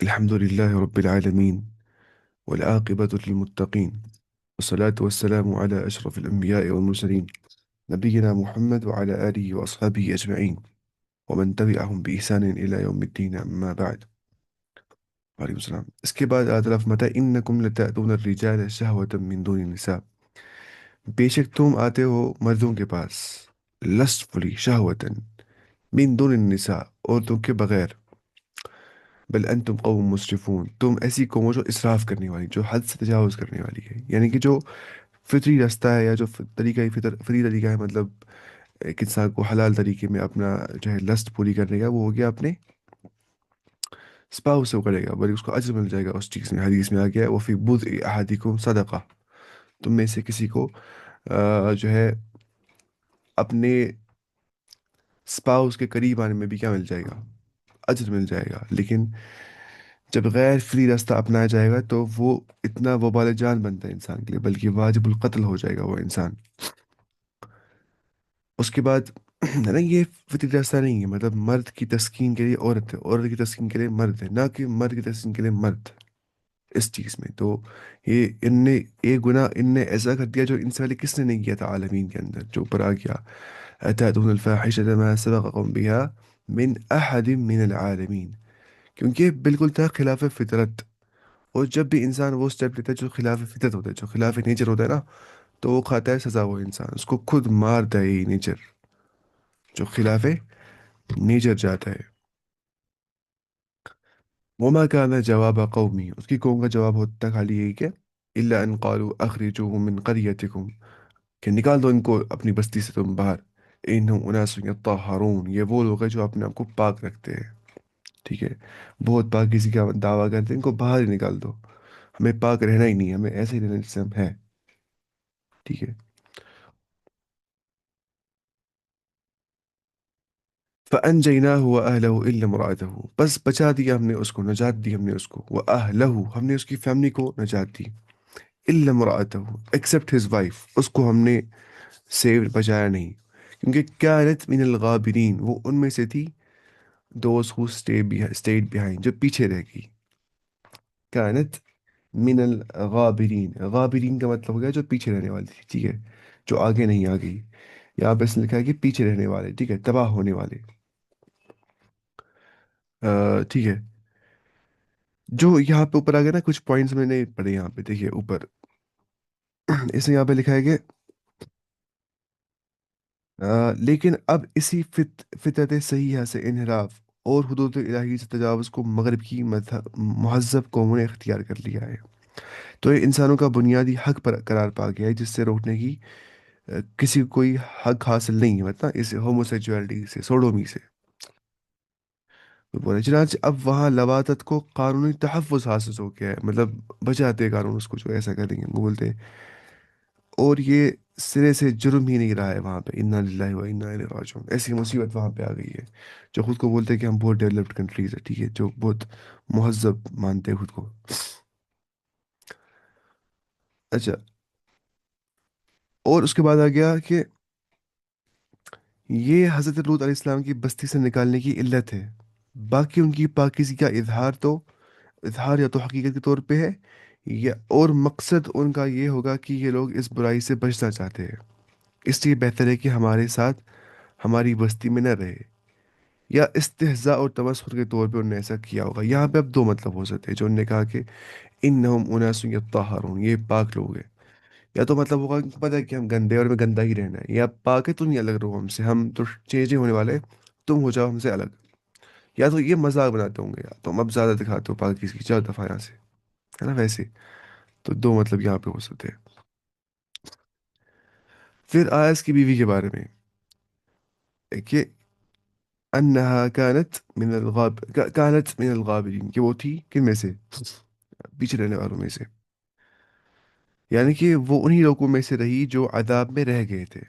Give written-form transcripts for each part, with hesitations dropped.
الحمد لله رب العالمين، والعاقبة للمتقين، والصلاة والسلام على أشرف الأنبياء والمرسلين، نبينا محمد وعلى آله وأصحابه أجمعين، ومن تبعهم بإحسان إلى يوم الدين، أما بعد. وعليكم السلام. اس کے بعد آتلف متى إنكم لتأتون الرجال شهوة من دون النساء. بے شک تم آتے ہو مردوں کے پاس lustfully شہوتاً من دون النساء عورتوں کے بغیر. بل انتم قوم مسرفون، تم ایسی قوم ہو جو اسراف کرنے والی، جو حد سے تجاوز کرنے والی ہے. یعنی کہ جو فطری رستہ ہے، یا جو طریقہ فطری طریقہ ہے، مطلب ایک انسان کو حلال طریقے میں اپنا جو ہے لسٹ پوری کرنے کا، وہ ہو گیا اپنے اسپاؤس سے وہ کرے گا، بلکہ اس کو اجر مل جائے گا اس چیز میں. حدیث میں آ گیا وہ فی بضع احدکم صدقہ، تم میں سے کسی کو جو ہے اپنے اسپاؤس کے قریب آنے میں بھی کیا مل جائے گا؟ اجر مل جائے گا. لیکن جب غیر فری راستہ اپنایا جائے گا تو وہ اتنا وبال جان بنتا ہے انسان کے لیے، بلکہ واجب القتل ہو جائے گا وہ انسان. اس کے بعد نا یہ فطری راستہ نہیں ہے، مطلب مرد کی تسکین کے لیے عورت ہے، عورت کی تسکین کے لیے مرد ہے، نہ کہ مرد کی تسکین کے لیے مرد. اس چیز میں تو یہ ان نے ایک گناہ ان نے ایسا کر دیا جو ان سے پہلے کس نے نہیں کیا تھا عالمین کے اندر، جو اوپر آ گیا اتاتون الفاحشۃ ما سبقکم بها من احد من العالمین، کیونکہ یہ بالکل تھا خلاف فطرت. اور جب بھی انسان وہ اسٹیپ لیتا ہے جو خلاف فطرت ہوتا ہے، جو خلاف نیچر ہوتا ہے نا، تو وہ کھاتا ہے سزا. وہ انسان اس کو خود مارتا ہے، یہ نیچر جو خلاف نیچر جاتا ہے. وما كان جواب قومی، اس کی قوم کا جواب ہوتا خالی یہی کہ الا ان قالوا اخرجوهم من قريتكم، کہ نکال دو ان کو اپنی بستی سے تم باہر. انہم اناس یطہرون، یہ وہ لوگ ہیں جو اپنے آپ کو پاک رکھتے ہیں. ٹھیک ہے، بہت پاک کسی کا دعویٰ کرتے ہیں، ان کو باہر ہی نکال دو. ہمیں پاک رہنا ہی نہیں ہے، ہمیں ایسے ہی رہنا جیسے ہم ہیں. ٹھیک ہے. فَأَنْجَيْنَاهُ وَأَهْلَهُ إِلَّا امْرَأَتَهُ، بس بچا دیا ہم نے اس کو، نجات دی ہم نے اس کو. وَأَهْلَهُ، ہم نے اس کی فیملی کو نجات دی. إِلَّا امْرَأَتَهُ، except his wife، اس کو ہم نے سیو بچایا نہیں. کیونکہ كانت من الغابرین، وہ ان میں سے تھی those who stayed behind، جو پیچھے رہ گئی. كانت من الغابرین، غابرین کا مطلب ہو گیا جو پیچھے رہنے والی تھی. ٹھیک ہے، جو آگے نہیں آ گئی. یہاں پہ اس نے لکھا ہے کہ پیچھے رہنے والے، ٹھیک ہے، تباہ ہونے والے. ٹھیک ہے. جو یہاں پہ اوپر آ گیا نا، کچھ پوائنٹس میں نے پڑھے یہاں پہ، دیکھیے اوپر اس نے یہاں پہ لکھا ہے کہ لیکن اب اسی فطرت صحیحہ سے انحراف اور حدود الہی سے تجاوز کو مغرب کی مہذب قوموں نے اختیار کر لیا ہے. تو یہ انسانوں کا بنیادی حق پر قرار پا گیا ہے، جس سے روکنے کی کسی کو کوئی حق حاصل نہیں ہے، مطلب اس ہوموسیکچوالٹی سے، سوڈومی سے. وہ بولے چنانچہ اب وہاں لواطت کو قانونی تحفظ حاصل ہو گیا ہے، مطلب بچاتے قانون اس کو جو ایسا کریں گے وہ بولتے ہیں. اور یہ سرے سے جرم ہی نہیں رہا ہے وہاں پہ. انا للہ و انا الیہ راجعون، ایسی مصیبت وہاں پہ آ گئی ہے. جو خود کو بولتے ہیں کہ ہم بہت ڈیولپڈ کنٹریز ہے، ٹھیک ہے، جو بہت مہذب مانتے ہیں خود کو. اچھا، اور اس کے بعد آ گیا کہ یہ حضرت لوط علیہ السلام کی بستی سے نکالنے کی علت ہے. باقی ان کی پاکیزگی کا اظہار یا تو حقیقت کے طور پہ ہے، یا اور مقصد ان کا یہ ہوگا کہ یہ لوگ اس برائی سے بچنا چاہتے ہیں، اس لیے بہتر ہے کہ ہمارے ساتھ ہماری بستی میں نہ رہے. یا استہزاء اور تمسخر کے طور پہ انہوں نے ایسا کیا ہوگا. یہاں پہ اب دو مطلب ہو سکتے ہیں. جو انہوں نے کہا کہ انہم اناس یطہرون، یہ پاک لوگ ہیں، یا تو مطلب ہوگا کہ پتہ ہے کہ ہم گندے اور ہمیں گندا ہی رہنا ہے، یا پاک ہے تم ہی الگ رہو ہم سے، ہم تو چینج ہی ہونے والے، تم ہو جاؤ ہم سے الگ. یا تو یہ مذاق بناتے ہوں گے، یا تم اب زیادہ دکھاتے ہو پاکیزگی، چل دفعہ یہاں سے، ہے نا ویسے. تو دو مطلب یہاں پہ ہو سکتے ہیں. پھر آیا اس کی بیوی کے بارے میں کہ انہا کانت من الغابرین، کہ وہ تھی کن میں سے؟ پیچھے رہنے والوں میں سے. یعنی کہ وہ انہی لوگوں میں سے رہی جو عذاب میں رہ گئے تھے.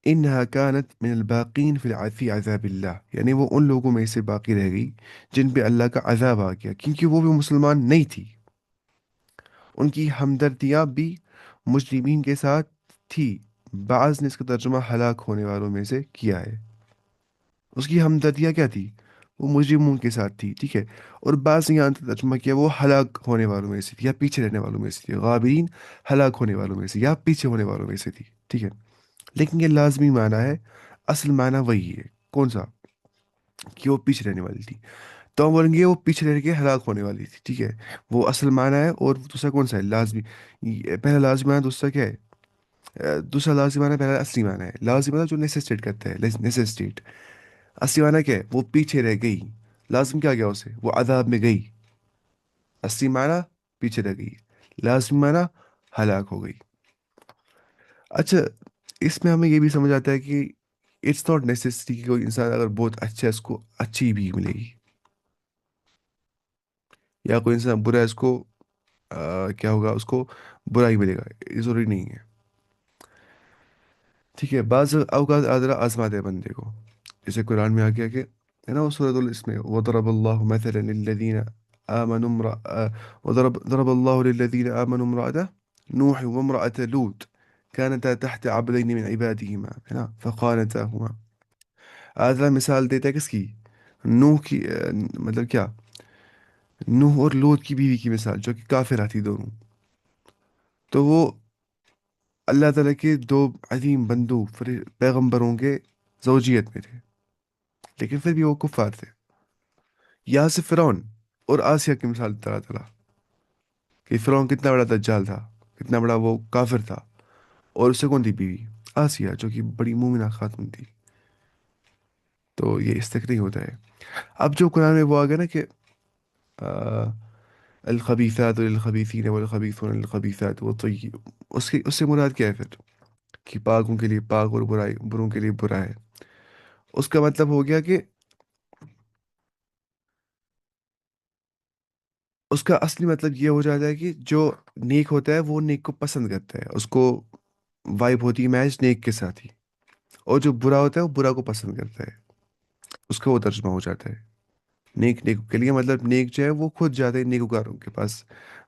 انہا کانت من الباقین فی عذاب اللہ، یعنی وہ ان لوگوں میں سے باقی رہ گئی جن پہ اللہ کا عذاب آ گیا، کیونکہ وہ بھی مسلمان نہیں تھی. ان کی ہمدردیاں بھی مجرمین کے ساتھ تھی. بعض نے اس کا ترجمہ ہلاک ہونے والوں میں سے کیا ہے. اس کی ہمدردیاں کیا تھی؟ وہ مجرموں کے ساتھ تھی، ٹھیک ہے. اور بعض نے یہاں ترجمہ کیا وہ ہلاک ہونے والوں میں سے تھی یا پیچھے رہنے والوں میں سے تھی. غابرین ہلاک ہونے والوں میں سے یا پیچھے ہونے والوں میں سے تھی، ٹھیک ہے. لیکن یہ لازمی معنی ہے، اصل معنی وہی ہے. کون سا؟ کہ وہ پیچھے رہنے والی تھی. تو ہم بولیں گے وہ پیچھے رہ کے ہلاک ہونے والی تھی، ٹھیک ہے. وہ اصل معنی ہے. اور دوسرا کون سا ہے؟ لازمی. پہلا لازمی معنی، دوسرا کیا ہے؟ دوسرا لازمی معنی، پہلا اصلی معنی ہے. لازمی معنی جو نیسیسٹیٹ کرتا ہے، نیسیسٹیٹ. اصلی معنی کیا ہے؟ وہ پیچھے رہ گئی. لازم کیا گیا اسے؟ وہ عذاب میں گئی. اصلی معنی پیچھے رہ گئی. لازمی معنی ہلاک ہو گئی. اچھا، اس میں ہمیں یہ بھی سمجھ آتا ہے کہ اٹس ناٹ نیسیسری کہ کوئی انسان اگر بہت اچھا ہے اس کو اچھی بھی ملے گی، یا کوئی انسان برا ہے اس کو کیا ہوگا؟ اس کو برا ہی ملے گا. یہ ضروری نہیں ہے. ٹھیک ہے. بعض اوقات آدھرا آزماتے ہیں بندے کو. جیسے قرآن میں آ گیا کہ ہے نا، وہ سورۃ اس میں وضرب اللہ مثلا للذین آمنوا ضرب اللہ للذین آمنوا امرأة نوح وامرأة لوط كانتا تحت عبدين من عبادهما ہے نا فخانتاهما. آدھرا مثال دیتا ہے کس کی؟ نوح کی. مطلب کیا؟ نوح اور لوط کی بیوی کی مثال، جو کہ کافرہ تھی دونوں. تو وہ اللہ تعالیٰ کے دو عظیم بندو پیغمبروں کے زوجیت میں تھے، لیکن پھر بھی وہ کفار تھے. یہاں سے فرعون اور آسیہ کی مثال دیتا اللہ تعالیٰ کہ فرعون کتنا بڑا دجال تھا، کتنا بڑا وہ کافر تھا. اور اس سے کون تھی بیوی؟ آسیہ، جو کہ بڑی مومنہ خاتون تھی. تو یہ اس تک نہیں ہوتا ہے. اب جو قرآن میں وہ آ گیا نا کہ آ، الخبیثات للخبیثین والخبیثون للخبیثات والطیب، اس سے مراد کیا ہے پھر؟ کہ پاکوں کے لیے پاک اور بروں کے لیے برا ہے. اس کا مطلب ہو گیا کہ اس کا اصلی مطلب یہ ہو جاتا ہے کہ جو نیک ہوتا ہے وہ نیک کو پسند کرتا ہے، اس کو وائب ہوتی ہے میچ نیک کے ساتھ ہی. اور جو برا ہوتا ہے وہ برا کو پسند کرتا ہے. اس کا وہ ترجمہ ہو جاتا ہے. نیک نیک کے لیے مطلب نیک جو ہے وہ خود جاتے ہیں نیکوکاروں کے پاس،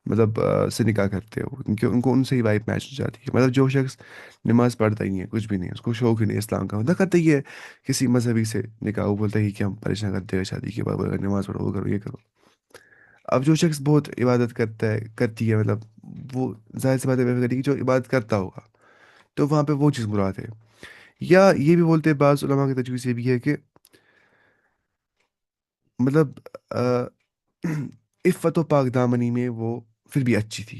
مطلب سے نکاح کرتے ہو کیونکہ ان کو ان سے ہی وائب میچ ہو جاتی ہے. مطلب جو شخص نماز پڑھتا ہی نہیں ہے، کچھ بھی نہیں ہے، اس کو شوق ہی نہیں ہے اسلام کا، مطلب کرتا ہی ہے کسی مذہبی سے نکاح، وہ بولتا ہے کہ ہم پریشان کرتے ہیں شادی کے بعد، بولے گا نماز پڑھو، وہ کرو یہ کرو. اب جو شخص بہت عبادت کرتا ہے، کرتی ہے، مطلب وہ ظاہر سی بات ہے کرے گی جو عبادت کرتا ہوگا، تو وہاں پہ وہ چیز مراد ہے. یا یہ بھی بولتے ہیں بعض علماء کی تجویز یہ بھی ہے کہ مطلب آ، عفت و پاک دامنی میں وہ پھر بھی اچھی تھی.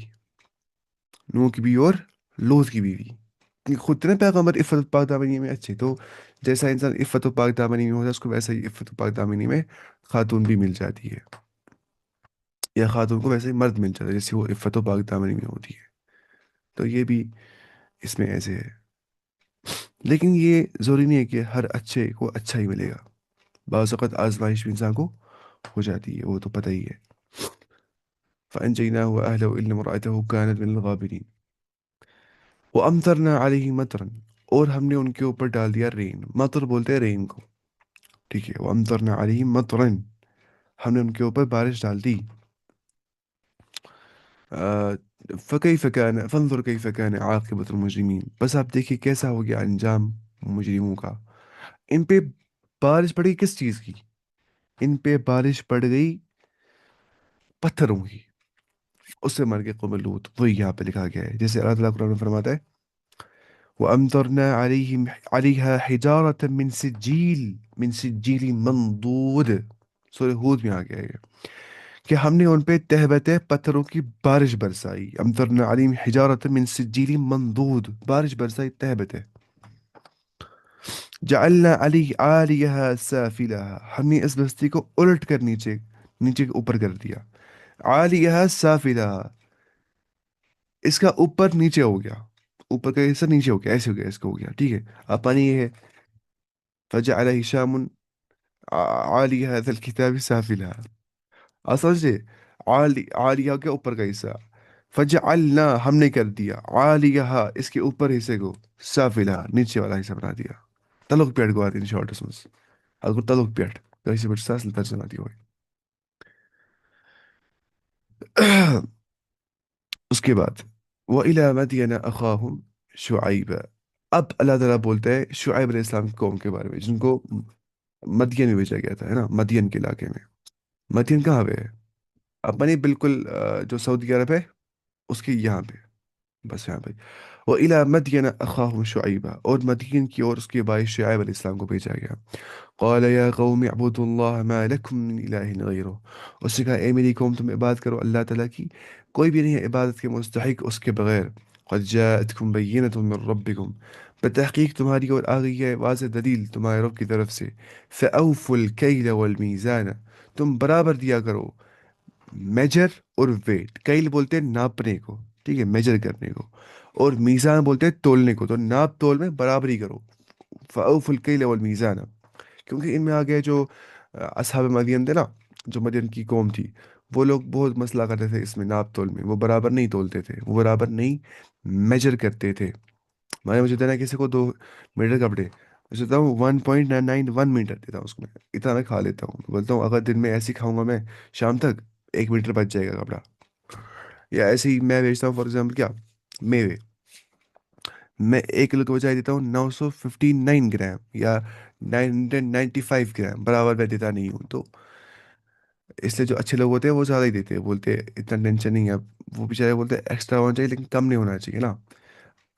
نوح کی بیوی اور لوط کی بیوی، کیونکہ خود تھے نا پیغمبر عفت و پاک دامنی میں اچھے. تو جیسا انسان عفت و پاک دامنی میں ہوتا ہے اس کو ویسا ہی عفت و پاک دامنی میں خاتون بھی مل جاتی ہے، یا خاتون کو ویسے ہی مرد مل جاتا ہے جیسے وہ عفت و پاک دامنی میں ہوتی ہے. تو یہ بھی اس میں ایسے ہے. لیکن یہ ضروری نہیں ہے کہ ہر اچھے کو اچھا ہی ملے گا. بعض اوقات آزمائش بھی انسان کو ہو جاتی ہے، وہ تو پتہ ہی ہے. فَأَنْجَيْنَاهُ وَأَهْلَهُ إِلَّا امْرَأَتَهُ كَانَتْ مِنَ الْغَابِرِينَ. وَأَمْطَرْنَا عَلَيْهِمْ مَطْرًا، اور ہم نے ان کے اوپر ڈال دیا رین. مطر بولتے ہیں رین کو، ٹھیک ہے. وَأَمْطَرْنَا عَلَيْهِمْ مَطْرًا، ہم نے ان کے اوپر بارش ڈال دی. فَكَيْفَ كَانَ فَانظُرْ كَيْفَ كَانَ عَاقِبَةُ الْمُجْرِمِينَ. بس آپ دیکھیے کیسا ہو گیا انجام مجرموں کا. ان پہ بارش پڑی کس چیز کی؟ ان پہ بارش پڑ گئی پتھروں کی. اس سے مر کے قوم لوط، وہی یہاں پہ لکھا گیا ہے. جیسے اللہ تعالیٰ قرآن میں فرماتا ہے وَأَمْطَرْنَا عَلَيْهَا حِجَارَةً مِّن سِجِّيلٍ مَّنضُودٍ. سورہ ہود میں آ گیا ہے کہ ہم نے ان پہ تہبتہ پتھروں کی بارش برسائی. امطرنا علیہم حجارۃ من سجیل منضود، بارش برسائی تہبتہ. جعلنا علی عالیہا سافلہا، ہم نے اس بستی کو الٹ کر نیچے نیچے کے اوپر کر دیا. عالیہا سافلہا، اس کا اوپر نیچے ہو گیا، اوپر کا حصہ نیچے ہو گیا، ایسے ہو گیا، اس کا ہو گیا، ٹھیک ہے. اب پانی یہ ہے فجعل ہشام عالیہ ذا الکتاب سافلہا. آپ سمجھے؟ عالیہ کے اوپر کا حصہ. فجعلنا، ہم نے کر دیا، عالیہ اس کے اوپر حصے کو سافلہ نیچے والا حصہ بنا دیا. تلوک پیٹ کو آتی شارٹ اس میں اگر تلوک پیٹ کیسے بٹ ساس ترجمہ دی ہوئی. اس کے بعد وَإِلَى مَدْيَنَ أَخَاهُمْ شُعَيْبًا. اب اللہ تعالیٰ بولتا ہے شعیب علیہ السلام کی قوم کے بارے میں، جن کو مدین میں بھیجا گیا تھا، ہے نا، مدین کے علاقے میں۔ مدین کہاں پہ ہے؟ اپنی بالکل جو سعودی عرب ہے اس کے یہاں پہ، بس یہاں پہ۔ وَإِلَى مَدْيَنَ أَخَاهُمْ شُعَيْبًا، اور مدین کی اور اس کے بھائی شعیب علیہ السلام کو بھیجا گیا۔ قال یا قوم اعبدوا اللہ ما لکم من الہ غیرہ، اس نے کہا اے میری قوم تم عبادت کرو اللہ تعالیٰ کی، کوئی بھی نہیں ہے عبادت کے مستحق اس کے بغیر۔ قد جاءتکم بینۃ من ربکم، بتحقیق تمہاری اور آ گئی ہے واضح دلیل تمہارے رب کی طرف سے۔ فأوفوا الکیل والمیزان، تم برابر دیا کرو میجر اور ویٹ، کیل بولتے ہیں ناپنے کو، ٹھیک ہے، میجر کرنے کو، اور میزان بولتے ہیں تولنے کو، تو ناپ تول میں برابری کرو۔ فأوفوا الکیل والمیزان، کیونکہ ان میں آ گئے جو اصحاب مدین تھے نا، جو مدین کی قوم تھی، وہ لوگ بہت مسئلہ کرتے تھے اس میں ناپ تول میں، وہ برابر نہیں تولتے تھے، وہ برابر نہیں میجر کرتے تھے۔ مجھے دینا ہے کسی کو 2 میٹر کپڑے، میں سوچتا ہوں 1.91 میٹر دیتا ہوں اس کو، میں اتنا میں کھا لیتا ہوں، بولتا ہوں اگر دن میں ایسے ہی کھاؤں گا میں، شام تک 1 میٹر بچ جائے گا کپڑا۔ یا ایسے ہی میں بیچتا ہوں فار ایگزامپل کیا، میوے، میں 1 کلو کے بجائے دیتا ہوں 959 گرام یا 995 گرام، برابر میں دیتا نہیں ہوں تو۔ اس لیے جو اچھے لوگ ہوتے ہیں وہ زیادہ ہی دیتے ہیں، بولتے ہیں اتنا ٹینشن نہیں ہے، وہ بیچارے بولتے ہیں ایکسٹرا ہونا چاہیے لیکن کم نہیں ہونا چاہیے نا۔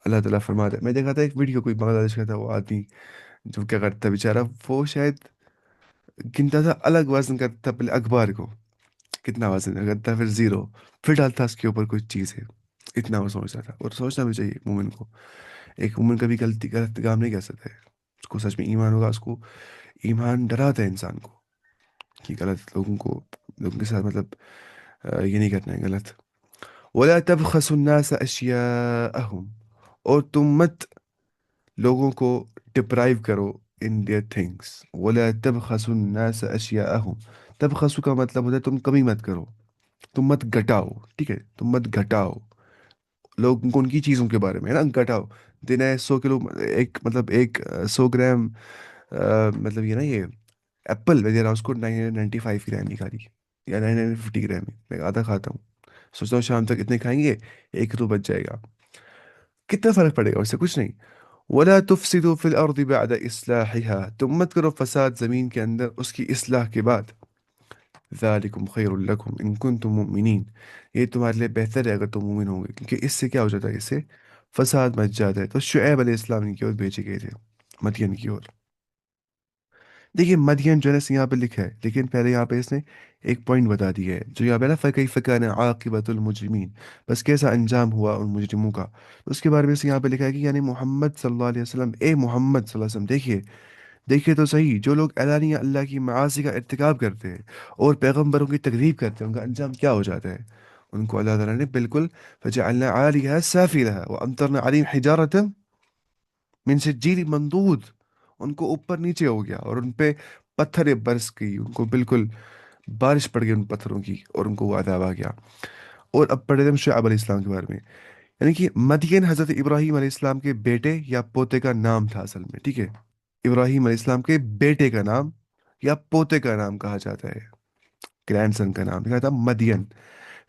اللہ تعالیٰ فرماتا ہے، میں دیکھا تھا ایک ویڈیو کوئی بنگلہ دیش کا تھا، وہ آدمی جو کیا کرتا تھا بیچارہ، وہ شاید گنتا تھا، الگ وزن کرتا تھا پہلے اخبار کو، کتنا وزن ہے، کرتا پھر زیرو، پھر ڈالتا اس کے اوپر کچھ چیز ہے، اتنا وہ سوچتا تھا، اور سوچنا بھی چاہیے مومن کو، ایک مومن کبھی غلط کام نہیں کر سکتا ہے، اس کو سچ میں ایمان ہوگا، اس کو ایمان ڈراتا ہے انسان کو کہ غلط لوگوں کے ساتھ مطلب یہ نہیں کرنا ہے غلط۔ ولا تبخسوا الناس اشیاءہم، اور تم مت لوگوں کو ڈپرائیو کرو ان دیئر تھنگس۔ ولا تبخسوا الناس اشیاءہم، تبخسو کا مطلب ہوتا ہے تم کمی مت کرو، تم مت گھٹاؤ، ٹھیک ہے، تم مت گھٹاؤ لوگوں کو ان کی چیزوں کے بارے میں، ہے نا، گھٹاؤ، دینا ہے 100 کلو، ایک مطلب ایک 100 گرام، مطلب یہ نا یہ ایپل میں دے رہا ہوں اس کو 995 گرام کی کھا لی، یا 950 گرام کی، میں آدھا کھاتا ہوں، سوچتا ہوں شام تک اتنے کھائیں گے، 1 کلو بچ جائے گا، کتنا فرق پڑے گا اس سے؟ کچھ نہیں۔ ولا تفسدوا في الارض بعد اصلاحها، تم مت کرو فساد زمین کے اندر اس کی اصلاح کے بعد۔ ذالکم خیر لکم ان کنتم مؤمنین، یہ تمہارے لیے بہتر ہے اگر تم مومن ہوں گے، کیونکہ اس سے کیا ہو جاتا ہے، اس سے فساد مچ جاتا ہے۔ تو شعیب علیہ السلام کی اور بھیجے گئے تھے مدین کی اور۔ دیکھیے مدین جو ہے نا اس یہاں پہ لکھا ہے، لیکن پہلے یہاں پہ اس نے ایک پوائنٹ بتا دیا ہے جو یہاں پہ نا، فَكَيْفَ كَانَ عَاقِبَةُ الْمُجْرِمِينَ، بس کیسا انجام ہوا ان مجرموں کا، تو اس کے بارے میں اس یہاں پہ لکھا ہے کہ یعنی محمد صلی اللہ علیہ وسلم، اے محمد صلی اللہ علیہ وسلم، دیکھیے دیکھیے تو صحیح، جو لوگ اعلانیہ اللہ کی معاصی کا ارتکاب کرتے ہیں اور پیغمبروں کی تکذیب کرتے ہیں، ان کا انجام کیا ہو جاتا ہے؟ ان کو اللہ تعالیٰ نے بالکل فَجَعَلْنَا عَالِيَهَا سَافِلَهَا وَأَمْطَرْنَا عَلَيْهِمْ حِجَارَةً من سجیل منضود، ان کو اوپر نیچے ہو گیا اور ان پہ پتھریں برس گئی، ان کو بالکل بارش پڑ گئی ان پتھروں کی، اور ان کو وہ عذاب آ گیا۔ اور اب پڑھے ہم شعیب علیہ السلام کے بارے میں، یعنی کہ مدین حضرت ابراہیم علیہ السلام کے بیٹے یا پوتے کا نام تھا اصل میں، ٹھیک ہے، ابراہیم علیہ السلام کے بیٹے کا نام یا پوتے کا نام کہا جاتا ہے، گرینڈ سن کا نام لکھا تھا مدین۔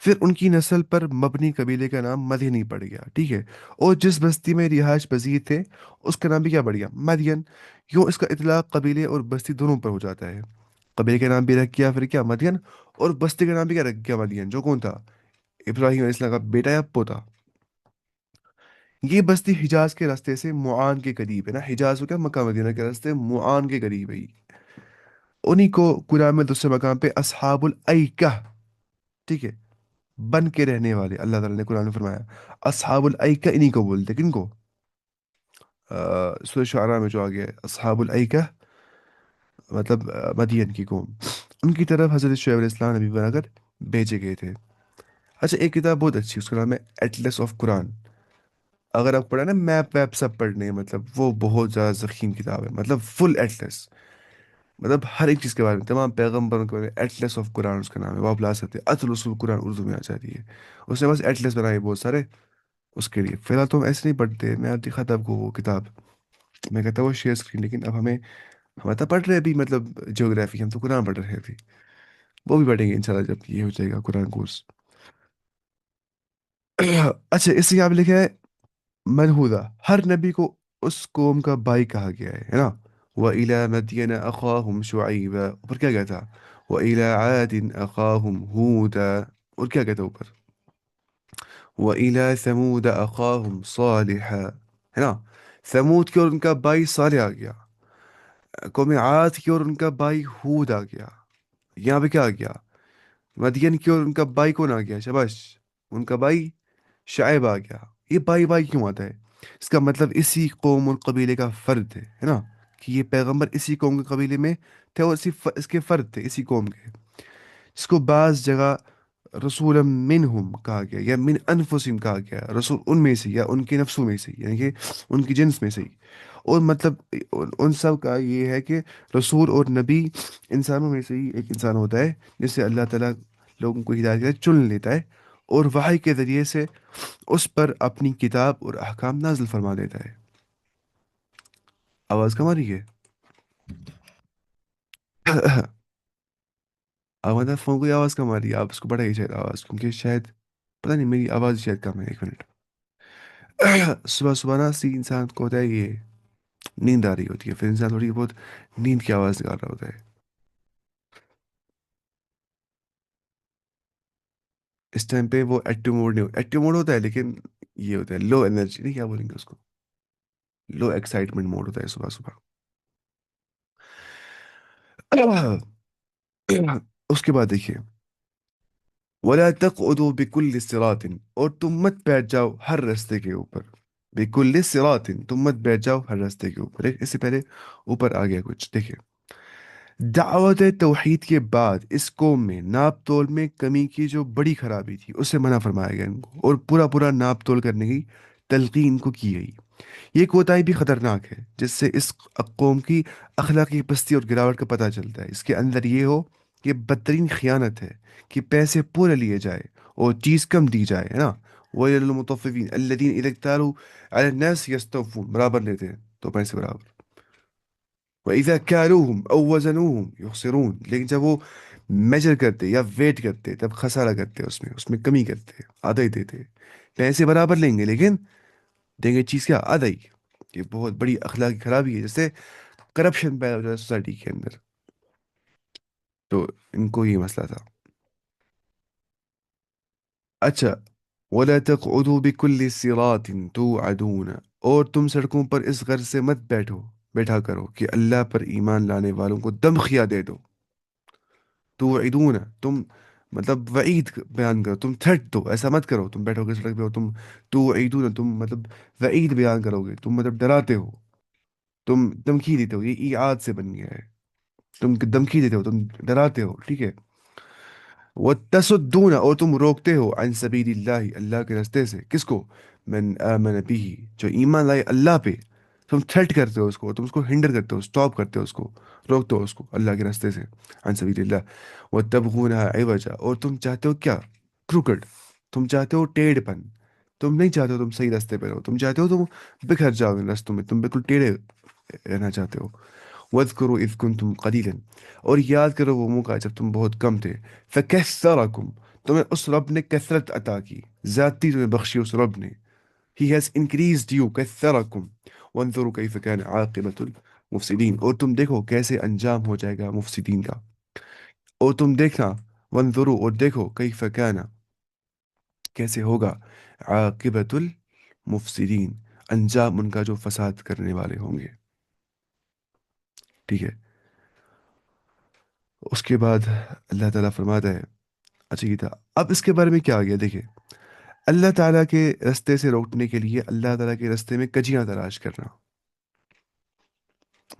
پھر ان کی نسل پر مبنی قبیلے کا نام مدینی پڑ گیا، ٹھیک ہے، اور جس بستی میں رہائش پذیر تھے اس کا نام بھی کیا پڑ گیا، مدین۔ یوں اس کا اطلاق قبیلے اور بستی دونوں پر ہو جاتا ہے، قبیلے کا نام بھی رکھ گیا پھر کیا، مدین، اور بستی کا نام بھی کیا رکھ گیا، مدین، جو کون تھا، ابراہیم علیہ السلام کا بیٹا یا پوتا۔ یہ بستی حجاز کے راستے سے معان کے قریب ہے نا، حجاز ہو کیا، مکہ مدینہ کے راستے معان کے قریب ہے، انہی کو قرآن میں دوسرے مقام پہ اصحاب الایکہ، ٹھیک ہے، بن کے رہنے والے، اللہ تعالیٰ نے قرآن میں فرمایا اصحاب الایکہ، انہی کو بولتے ہیں، کن کو؟ سورہ شعراء میں جو آ گیا ہے اصحاب الایکہ، مطلب مدین کی قوم، ان کی طرف حضرت شعیب علیہ السلام نبی بنا کر بھیجے گئے تھے۔ اچھا ایک کتاب بہت اچھی، اس کا نام ہے ایٹلس آف قرآن، اگر آپ پڑھیں نا میپ ویپ سب پڑھنے ہیں، مطلب وہ بہت زیادہ ضخیم کتاب ہے، مطلب فل ایٹلس، مطلب ہر ایک چیز کے بارے میں، تمام پیغمبروں کے بارے میں، ایٹلس آف قرآن اس کا نام ہے، وہ آپ لا سکتے ہیں، اصل اصول قرآن اردو میں آ جاتی ہے، اس نے بس ایٹلس بنائے بہت سارے اس کے لیے۔ فی الحال تو ہم ایسے نہیں پڑھتے، میں دکھا تھا آپ کو وہ کتاب، میں کہتا ہوں وہ شیئر اسکرین، لیکن اب ہم تو پڑھ رہے ہیں ابھی مطلب جیوگرافی، ہم تو قرآن پڑھ رہے ہیں ابھی، وہ بھی پڑھیں گے انشاءاللہ جب یہ ہو جائے گا قرآن کورس۔ اچھا اس سے یہاں پہ لکھا ہے منحودا، ہر نبی کو اس قوم کا بھائی کہا گیا ہے نا، وَإِلَى مَدْيَنَ أَخَاهُمْ شُعَيْبًا، اوپر کیا کہتا؟ وَإِلَى عَادٍ أَخَاهُمْ هُودًا، اور کیا کہتا اوپر؟ وَإِلَى ثَمُودَ أَخَاهُمْ صَالِحًا، ہے نا؟ ثمود کی اور ان کا بھائی صالح آ گیا، قوم عاد کی اور ان کا بھائی ہود آ گیا، یہاں پہ کیا آ گیا؟ مدین کی اور ان کا بھائی کون آ گیا؟ شبش، ان کا بھائی شعیب آ گیا۔ یہ بھائی بھائی کیوں آتا ہے؟ اس کا مطلب اسی قوم اور قبیلے کا فرد ہے نا، کہ یہ پیغمبر اسی قوم کے قبیلے میں تھے، اور اس کے فرد تھے اسی قوم کے، جس کو بعض جگہ رسول منہم کہا گیا یا من انفسہم کہا گیا، رسول ان میں سے یا ان کے نفسوں میں سے، یعنی کہ ان کی جنس میں سے ہی۔ اور مطلب ان سب کا یہ ہے کہ رسول اور نبی انسانوں میں سے ہی ایک انسان ہوتا ہے جس سے اللہ تعالیٰ لوگوں کو ہدایت کے لیے چن لیتا ہے، اور وحی کے ذریعے سے اس پر اپنی کتاب اور احکام نازل فرما دیتا ہے۔ آواز کم آ رہی ہے؟ آواز فون کو آواز کم آ رہی ہے، آپ اس کو بڑھائیے شاید آواز، کیونکہ شاید پتہ نہیں میری آواز شاید کم ہے، ایک منٹ۔ صبح صبح نا سی انسان کو ہوتا ہے یہ نیند آ رہی ہوتی ہے، پھر انسان تھوڑی بہت نیند کی آواز نکال رہا ہوتا ہے۔ اس ٹائم پہ وہ ایکٹیو موڈ نہیں، ایکٹیو موڈ ہوتا ہے لیکن یہ ہوتا ہے لو انرجی، نہیں کیا بولیں گے اس کو، لو ایکسائٹمنٹ موڈ ہوتا ہے صبح صبح۔ اس کے بعد دیکھیے، وَلَا تَقْعُدُوا بِكُلِّ صِرَاطٍ، اور تم مت بیٹھ جاؤ ہر راستے کے اوپر، بِكُلِّ صِرَاطٍ، تم مت بیٹھ جاؤ ہر راستے کے اوپر۔ اس سے پہلے اوپر آ گیا کچھ دیکھیں، دعوت توحید کے بعد اس قوم میں ناپ تول میں کمی کی جو بڑی خرابی تھی اس سے منع فرمایا گیا ان کو، اور پورا پورا ناپ تول کرنے کی تلقین کو کی گئی۔ یہ کوتاہی بھی خطرناک ہے، جس سے اس قوم کی اخلاقی پستی اور گراوٹ کا پتہ چلتا ہے۔ اس کے اندر یہ ہو کہ بدترین خیانت ہے کہ پیسے پورے لیے جائے اور چیز کم دی جائے، ہے نا؟ وَيْلٌ لِّلْمُطَفِّفِينَ الَّذِينَ إِذَا اكْتَالُوا عَلَى النَّاسِ يَسْتَوْفُونَ، برابر لیتے ہیں تو پیسے برابر۔ وَإِذَا كَالُوهُمْ أَوْ وَزَنُوهُمْ يُخْسِرُونَ، لیکن جب وہ میجر کرتے یا ویٹ کرتے تب خسارہ کرتے، اس میں کمی کرتے، آدھا ہی دیتے۔ پیسے برابر لیں گے لیکن دیں گے چیز کیا؟ آدھا ہی۔ یہ بہت بڑی اخلاقی خرابی ہے، جس سے کرپشن پیدا ہو جاتا ہے سوسائٹی کے اندر۔ تو ان کو یہ مسئلہ تھا۔ اچھا، وَلَا تَقْعُدُوا بِكُلِّ صِرَاطٍ تُوعَدُونَ، اور تم سڑکوں پر اس غرض سے مت بیٹھا کرو کہ اللہ پر ایمان لانے والوں کو دمخیاں دے دو۔ توعدون، تم مطلب وعید بیان کرو، تم تھرٹ دو، ایسا مت کرو تم بیٹھو گے سڑک پہ اور تم توعدون، تم مطلب وعید بیان کرو گے، تم مطلب ڈراتے ہو، تم دمکی دیتے ہو، یہ ایعاد سے بن گیا ہے، تم دمکی دیتے ہو، تم ڈراتے ہو، ٹھیک ہے؟ وَتَصُدُّونَ، اور تم روکتے ہو، عن سبیل اللہ، اللہ کے راستے سے، کس کو؟ من آمن بھی، جو ایمان لائے اللہ پہ، تم تھریٹ کرتے ہو اس کو، تم اس کو ہنڈر کرتے ہو، سٹاپ کرتے ہو اس کو، روکتے ہو اس کو اللہ کے راستے سے، عن سبیل اللہ۔ وَتَبْغُونَهَا عِوَجًا، اور تم چاہتے ہو کیا؟ کروکڈ، تم چاہتے ہو ٹیڑھ پن، تم نہیں چاہتے ہو تم صحیح راستے پہ رہو، تم چاہتے ہو تم بکھر جاؤ ان راستوں میں، تم بالکل ٹیڑھے رہنا چاہتے ہو۔ وَاذْكُرُوا إِذْ كُنْتُمْ قَلِيلًا، اور یاد کرو وہ موقع جب تم بہت کم تھے، فَكَثَّرَكُمْ، تمہیں اس رب نے کثرت عطا کی، زیادتی تمہیں بخشی اس رب نے۔ He has increased you، كَثَّرَكُمْ، وَانظُرُوا كَيْفَ كَانَ عَاقِبَةُ الْمُفْسِدِينَ، اور تم دیکھو کیسے انجام ہو جائے گا مفسدین کا، اور تم دیکھنا، وَانظُرُوا، اور دیکھو، كَيْفَ كَانَ، کیسے ہوگا، عَاقِبَةُ الْمُفْسِدِينَ، انجام ان کا جو فساد کرنے والے ہوں گے، ٹھیک ہے؟ اس کے بعد اللہ تعالیٰ فرماتا ہے، اچھا یہ تھا، اب اس کے بارے میں کیا آ گیا دیکھیں، اللہ تعالیٰ کے رستے سے روکنے کے لیے اللہ تعالیٰ کے رستے میں کجیاں تلاش کرنا،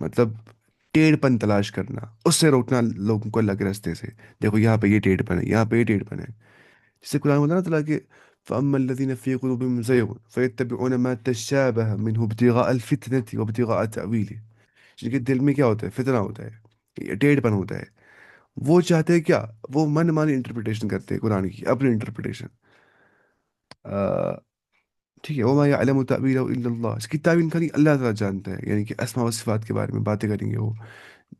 مطلب ٹیڑھ پن تلاش کرنا، اس سے روکنا لوگوں کو اللہ کے رستے سے۔ دیکھو یہاں پہ یہ ٹیڑھ پن ہے، یہاں پہ یہ ٹیڑھ پن ہے، جسے قرآن میں بتا نا کہ فَأَمَّا الَّذِينَ فِي قُلُوبِهِمْ زَيْغٌ فَيَتَّبِعُونَ مَا تَشَابَهَ مِنْهُ ابْتِغَاءَ الْفِتْنَةِ وَابْتِغَاءَ تَأْوِيلِهِ، جن کے دل میں کیا ہوتا ہے؟ فتنہ ہوتا ہے، یہ ٹیڑھ پن ہوتا ہے، وہ چاہتے ہیں کیا؟ وہ من مانی انٹرپریٹیشن کرتے ہیں قرآن کی، اپنی انٹرپریٹیشن، ٹھیک ہے؟ وَمَا يَعْلَمُ تَأْوِيلَهُ إِلَّا اللَّهُ، اس کی تعویل خالی اللہ تعالیٰ جانتا ہے، یعنی کہ اسماء و صفات کے بارے میں باتیں کریں گے وہ،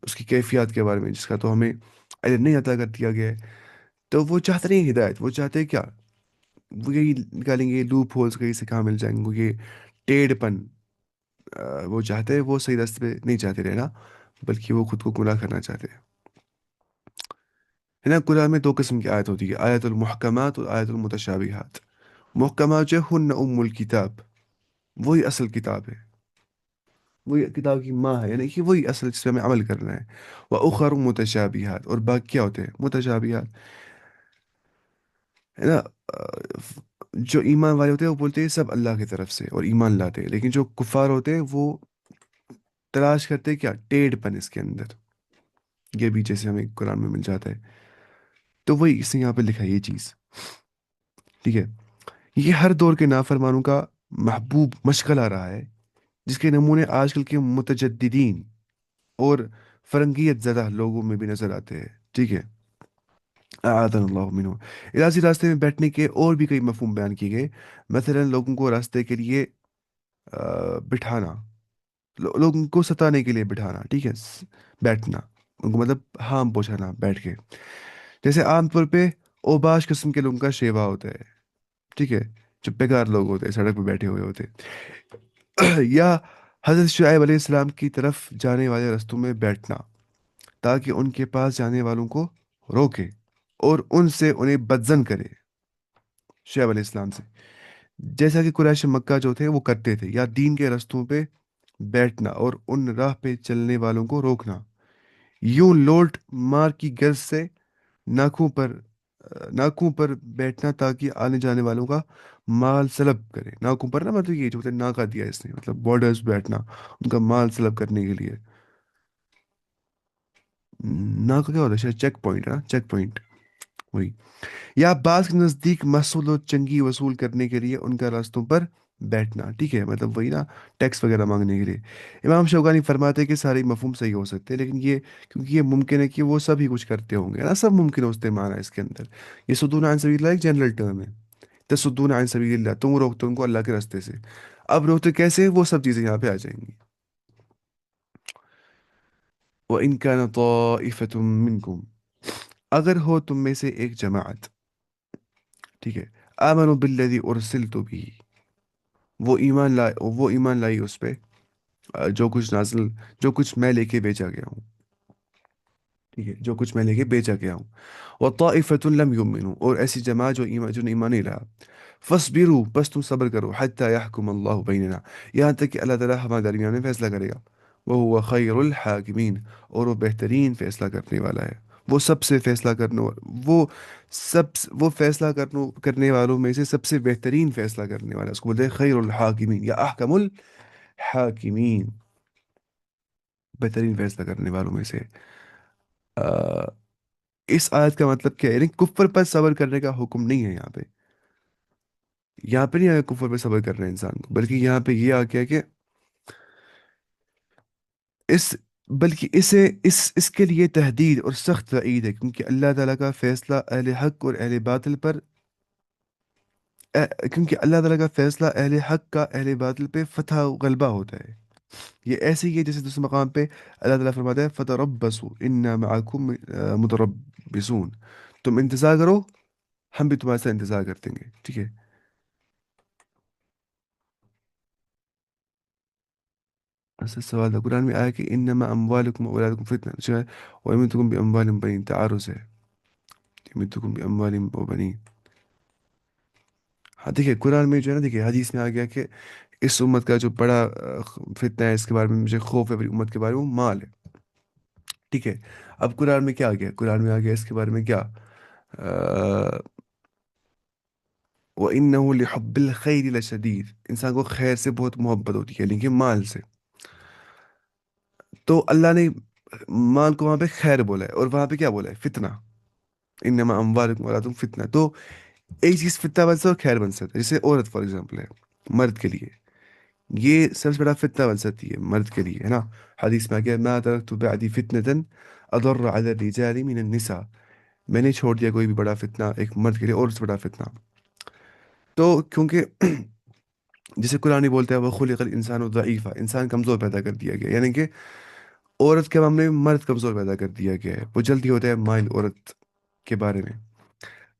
اس کی کیفیات کے بارے میں جس کا تو ہمیں علم نہیں عطا کر دیا گیا ہے۔ تو وہ چاہتے نہیں ہدایت، وہ چاہتے ہیں کیا؟ وہ یہی نکالیں گے لوپ ہولز، کہیں سے کہاں مل جائیں گے یہ ٹیڑھ پن، وہ چاہتے ہیں وہ صحیح راستے پہ نہیں چاہتے رہنا، بلکہ وہ خود کو گمراہ کرنا چاہتے ہیں. ہے نا. قرآن میں دو قسم کی آیت ہوتی ہے، آیت المحکمات اور آیت المتشابہات. محکمات جو ہن ام الکتاب، وہی اصل کتاب ہے، وہی کتاب کی ماں ہے، یعنی کہ وہی اصل جس پہ ہمیں عمل کرنا ہے. وہ اخر متشابہات، اور باقی کیا ہوتے ہیں متشابہات. ہے نا. جو ایمان والے ہوتے ہیں وہ بولتے ہیں سب اللہ کی طرف سے اور ایمان لاتے ہیں، لیکن جو کفار ہوتے ہیں وہ تلاش کرتے ہیں کیا ٹیڑھ پن اس کے اندر. یہ بھی جیسے ہمیں قرآن میں مل جاتا ہے. تو وہی اس نے یہاں پہ لکھا ہے یہ چیز. ٹھیک ہے. یہ ہر دور کے نافرمانوں کا محبوب مشغلہ رہا ہے، جس کے نمونے آج کل کے متجددین اور فرنگیت زدہ لوگوں میں بھی نظر آتے ہیں. ٹھیک ہے. اعاذنا اللہ منہ. الہی راستے میں بیٹھنے کے اور بھی کئی مفہوم بیان کیے گئے. مثلا لوگوں کو راستے کے لیے بٹھانا، لوگوں کو ستانے کے لیے بٹھانا. ٹھیک ہے. بیٹھنا ان کو مطلب ہارم پہنچانا بیٹھ کے. جیسے عام طور پہ اوباش قسم کے لوگوں کا شیوا ہوتا ہے. ٹھیک ہے. جو بیکار لوگ ہوتے ہیں سڑک پہ بیٹھے ہوئے ہوتے ہیں. یا حضرت شعیب علیہ السلام کی طرف جانے والے رستوں میں بیٹھنا تاکہ ان کے پاس جانے والوں کو روکے اور ان سے انہیں بدزن کرے. شعیب علیہ السلام سے جیسا کہ قریش مکہ جو تھے وہ کرتے تھے. یا دین کے رستوں پہ بیٹھنا اور ان راہ پہ چلنے والوں کو روکنا، یوں لوٹ مار کی غرض سے ناکوں پر ناکوں پر بیٹھنا تاکہ آنے جانے والوں کا مال سلب کرے. ناکوں پر نا مطلب یہ جو ہوتا ہے ناکا دیا اس نے مطلب بارڈرز بیٹھنا ان کا مال سلب کرنے کے لیے. ناکا کیا ہوتا ہے شاید چیک پوائنٹ ہے نا، چیک پوائنٹ وہی. یا بعض کے نزدیک محصول و چنگی وصول کرنے کے لیے ان کا راستوں پر بیٹھنا. ٹھیک ہے. مطلب وہی نا ٹیکس وغیرہ مانگنے کے لیے. امام شوکانی فرماتے ہیں کہ سارے مفہوم صحیح ہو سکتے ہیں، لیکن یہ کیونکہ یہ ممکن ہے کہ وہ سب ہی کچھ کرتے ہوں گے نا، سب ممکن ہے استعمال ہے اس کے اندر. یہ سدون عن سبیل اللہ ایک جنرل ٹرم ہے. تصدون عن سبیل اللہ، تم روکتے ان کو اللہ کے راستے سے. اب روکتے کیسے وہ سب چیزیں یہاں پہ آ جائیں گی. وَإِن كَانَ طَائِفَةٌ مِّنكُمْ، اگر ہو تم میں سے ایک جماعت. ٹھیک ہے. آمنوا بالذی ارسلت بھی، وہ ایمان لائی اس پہ جو کچھ نازل، جو کچھ میں لے کے بھیجا گیا ہوں. ٹھیک ہے. جو کچھ میں لے کے بھیجا گیا ہوں. وطائفۃ لم یؤمنوا، اور ایسی جماعت جو نے ایمان نہیں لایا. فاصبروا، بس تم صبر کرو. حتی یحکم اللہ بیننا، یہاں تک کہ اللہ تعالیٰ ہمارے درمیان میں فیصلہ کرے گا. وہ خیر الحاکمین، اور وہ بہترین فیصلہ کرنے والا ہے. وہ سب سے فیصلہ کرنے وہ وہ فیصلہ کرنے والوں میں سے سب سے بہترین فیصلہ کرنے والا ہے. اس کو بولتے ہیں خیر الحاکمین یا احکم الحاکمین، بہترین فیصلہ کرنے والوں میں سے. آ، اس آیت کا مطلب کیا ہے؟ یعنی کفر پر صبر کرنے کا حکم نہیں ہے یہاں پہ. یہاں پہ نہیں آیا کفر پہ صبر کرنا ہے انسان کو، بلکہ یہاں پہ یہ آ گیا کہ اس بلکہ اس کے لیے تحدید اور سخت وعید ہے، کیونکہ اللہ تعالیٰ کا فیصلہ اہل حق اور اہل باطل پر کیونکہ اللہ تعالیٰ کا فیصلہ اہل حق کا اہل باطل پہ فتح و غلبہ ہوتا ہے. یہ ایسے ہی ہے جیسے دوسرے مقام پہ اللہ تعالیٰ فرماتا ہے فتربصوا انا معکم متربصون، تم انتظار کرو ہم بھی تمہارے ساتھ انتظار کرتے ہیں. ٹھیک ہے. اصل سوال تھا قرآن میں آیا کہ انما اموالکم و اولادکم فتنہ، جو ہے وَيَمِدُّكُم بِأَمْوَالٍ وَبَنِينَ تعارض ہے. يَمِدُّكُم بِأَمْوَالٍ وَبَنِينَ. ہاں دیکھیے قرآن میں جو ہے نا، دیکھیے حدیث میں آ گیا کہ اس امت کا جو بڑا فتنہ ہے، اس کے بارے میں مجھے خوف ہے، اپنی امت کے بارے میں وہ مال ہے. ٹھیک ہے. اب قرآن میں کیا آ گیا؟ قرآن میں آ گیا اس کے بارے میں کیا وَإِنَّهُ لِحُبِّ الْخَيْرِ لَشَدِيدٌ، انسان کو خیر سے بہت محبت ہوتی ہے لیکن مال سے. تو اللہ نے مال کو وہاں پہ خیر بولا ہے اور وہاں پہ کیا بولا ہے؟ فتنہ. انما اموالکم واولادکم فتنہ. تو ایک چیز فتنہ بن سکتا ہے اور خیر بن سکتا ہے. جیسے عورت فار ایگزامپل ہے، مرد کے لیے یہ سب سے بڑا فتنہ بن سکتی ہے مرد کے لیے. ہے نا. حدیث میں آ گیا ما ترکت بعدی فتنة اضر على الرجال من النساء، میں نے چھوڑ دیا کوئی بھی بڑا فتنہ ایک مرد کے لیے اور سے بڑا فتنہ. تو کیونکہ جسے قرآن ہی بولتا ہے وہ خلق الانسان ضعیفہ، انسان کمزور پیدا کر دیا گیا، یعنی کہ عورت کے معاملے میں مرد کمزور پیدا کر دیا گیا ہے. وہ جلدی ہوتا ہے مائل عورت کے بارے میں.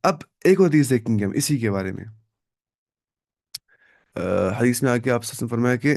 اب ایک اور چیز دیکھیں گے ہم اسی کے بارے میں. حدیث میں آ کے آپ سے فرمایا کہ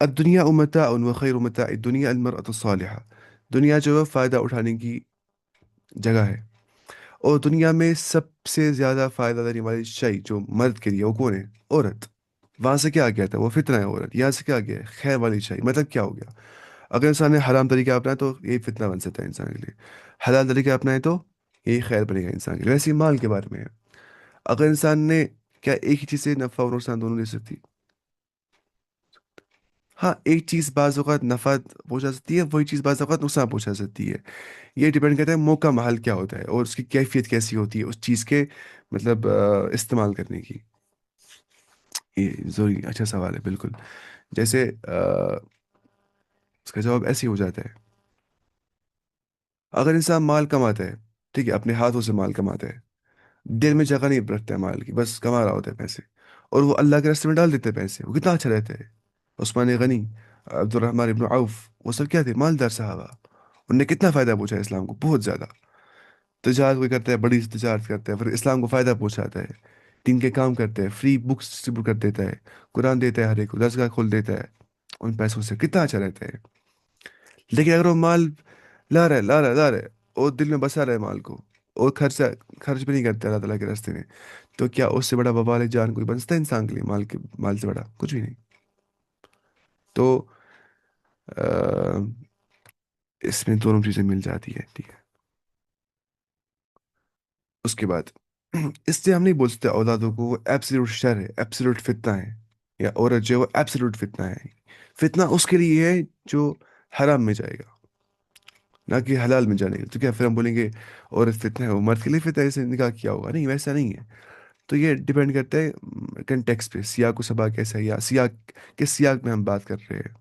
الدنيا متاع وخير متاع الدنيا المرأة الصالحة. دنیا جو ہے فائدہ اٹھانے کی جگہ ہے، اور دنیا میں سب سے زیادہ فائدہ دینے والی شے جو مرد کے لیے وہ کون ہے؟ عورت. وہاں سے کیا گیا تھا؟ وہ فتنہ ہے عورت. یہاں سے کیا گیا ہے؟ خیر والی شے. مطلب کیا ہو گیا؟ اگر انسان نے حرام طریقہ اپنائے تو یہ فتنہ بن سکتا ہے انسان کے لیے، حلال طریقہ اپنائے تو یہ خیر بنے گا انسان کے لیے. ویسے ہی مال کے بارے میں ہے، اگر انسان نے کیا ایک ہی چیز سے نفع اور نقصان دونوں لے سکتی؟ ہاں، ایک چیز بعض اوقات نفع پہنچا سکتی ہے، وہی چیز بعض اوقات نقصان پہنچا سکتی ہے. یہ ڈیپینڈ کرتا ہے موقع محل کیا ہوتا ہے اور اس کی کیفیت کیسی ہوتی ہے اس چیز کے مطلب استعمال کرنے کی. یہ ضروری اچھا سوال ہے بالکل. جیسے اس کا جواب ایسے ہی ہو جاتا ہے. اگر انسان مال کماتا ہے، ٹھیک ہے، اپنے ہاتھوں سے مال کماتا ہے، دل میں جگہ نہیں رکھتا ہے مال کی، بس کما رہا ہوتا ہے پیسے، اور وہ اللہ کے راستے میں ڈال دیتے ہیں پیسے، وہ کتنا اچھا رہتا ہے. عثمان غنی، عبد الرحمن ابن عوف، وہ سب کیا تھے؟ مالدار صحابہ. انہوں نے کتنا فائدہ پہنچا ہے اسلام کو؟ بہت زیادہ. تجارت کوئی کرتا ہے، بڑی سی تجارت کرتا ہے، پھر اسلام کو فائدہ پہنچاتا ہے، دین کے کام کرتا ہے، فری بکس ڈسٹریبیوٹ کر دیتا ہے، قرآن دیتا ہے، ہر ایک کو درسگاہ کھول دیتا ہے. ان پیسوں سے کتنا اچھا رہتا ہے. لیکن اگر وہ مال لا رہا ہے اور دل میں بسا رہا ہے مال کو، اور خرچ بھی نہیں کرتا اللہ تعالیٰ کے راستے میں، تو کیا اس سے بڑا وبال جان کوئی بن سکتا ہے انسان کے لیے؟ مال سے بڑا کچھ بھی نہیں. تو آ، اس میں دونوں چیزیں مل جاتی ہے، ٹھیک ہے. اس کے بعد اس سے ہم نہیں بول سکتے اولادوں کو وہ ایبسلیوٹ شر ہے، ایبسلیوٹ فتنہ ہے، یا عورت جو ہے وہ ایبسلیوٹ فتنہ ہے. فتنہ اس کے لیے ہے جو حرام میں جائے گا، نہ کہ حلال میں جانے گا. تو کیا پھر ہم بولیں گے عورت فتنہ ہے، وہ مرد کے لیے فتنہ ہے، اسے نکاح کیا ہوگا؟ نہیں، ویسا نہیں ہے. تو یہ ڈیپینڈ کرتا ہے کنٹیکس پہ، سیاق و سباق کیسا ہے، یا سیاق کس سیاق میں ہم بات کر رہے ہیں.